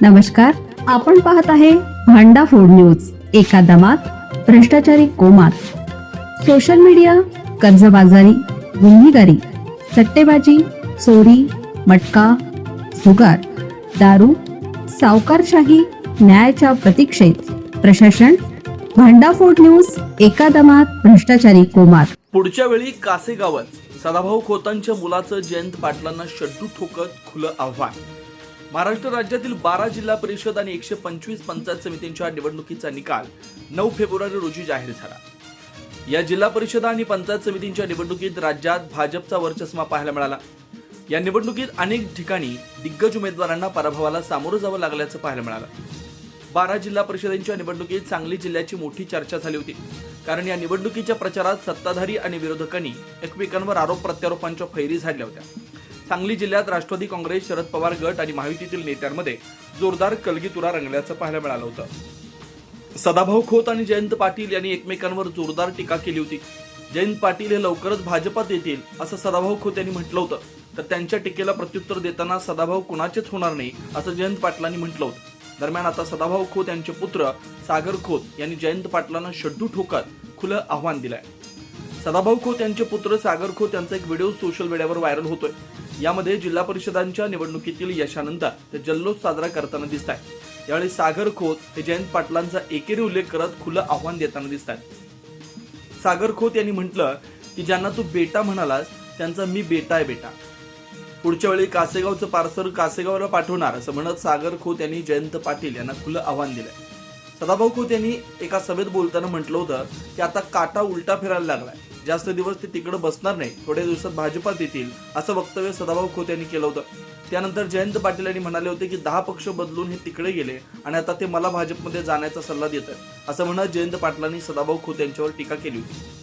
नमस्कार, आपण पाहत आहे भांडाफोड न्यूज. एका दमात भ्रष्टाचारी कोमात. सोशल मीडिया, कर्जबाजारी, गुन्हेगारी, सट्टेबाजी, चोरी, मटका, जुगार, दारू, सावकारशाही, न्यायाच्या प्रतीक्षेत प्रशासन. भांडाफोड न्यूज. एका दमात भ्रष्टाचारी कोमात. पुढच्या वेळी कासेगावात सदाभाऊ खोतांच्या मुलाचं जयंत पाटलांना शड्डू ठोकत खुलं आव्हान. महाराष्ट्र राज्यातील 12 जिल्हा परिषद आणि 125 पंचायत समितींच्या निवडणुकीचा निकाल 9 फेब्रुवारी रोजी जाहीर झाला. या जिल्हा परिषद आणि पंचायत समितींच्या निवडणुकीत राज्यात भाजपचा वर्चस्व पाहायला मिळाला. या निवडणुकीत अनेक ठिकाणी दिग्गज उमेदवारांना पराभवाला सामोरं जावं लागल्याचं पाहायला मिळालं. 12 जिल्हा परिषदेच्या निवडणुकीत सांगली जिल्ह्याची मोठी चर्चा झाली होती, कारण या निवडणुकीच्या प्रचारात सत्ताधारी आणि विरोधकांनी एकमेकांवर आरोप प्रत्यारोपांच्या फैरी झाडल्या होत्या. सांगली जिल्ह्यात राष्ट्रवादी काँग्रेस, शरद पवार गट आणि महायुतीतील नेत्यांमध्ये जोरदार कलगीतुरा रंगल्याचं पाहायला मिळालं होतं. सदाभाऊ खोत आणि जयंत पाटील यांनी एकमेकांवर जोरदार टीका केली होती. जयंत पाटील हे लवकरच भाजपात येतील असं सदाभाऊ खोत यांनी म्हटलं होतं, तर त्यांच्या टीकेला प्रत्युत्तर देताना सदाभाऊ कुणाचेच होणार नाही असं जयंत पाटलांनी म्हटलं होतं. दरम्यान आता सदाभाऊ खोत यांचे पुत्र सागर खोत यांनी जयंत पाटलांना शड्डू ठोकत खुलं आव्हान दिलंय. सदाभाऊ खोत यांचे पुत्र सागर खोत यांचा एक व्हिडिओ सोशल मीडियावर व्हायरल होतोय. यामध्ये जिल्हा परिषदांच्या निवडणुकीतील यशानंतर ते जल्लोष साजरा करताना दिसत आहेत. यावेळी सागर खोत हे जयंत पाटलांचा एकेरी उल्लेख करत खुलं आव्हान देताना दिसत आहेत. सागर खोत यांनी म्हटलं की ज्यांना तू बेटा म्हणालास त्यांचा मी बेटा आहे बेटा. पुढच्या वेळी कासेगावचं पार्सल कासेगावला पाठवणार असं म्हणत सागर खोत यांनी जयंत पाटील यांना खुलं आव्हान दिलंय. सदाभाऊ खोत यांनी एका सभेत बोलताना म्हटलं होतं की आता काटा उलटा फिरायला लागलाय, जास्त दिवस ते तिकडे बसणार नाही, थोड्या दिवसात भाजपात येतील असं वक्तव्य सदाभाऊ खोत यांनी केलं होतं. त्यानंतर जयंत पाटील यांनी म्हणाले होते की 10 पक्ष बदलून हे तिकडे गेले आणि आता ते मला भाजपमध्ये जाण्याचा सल्ला देत आहेत असं म्हणत जयंत पाटलांनी सदाभाऊ खोत यांच्यावर टीका केली होती.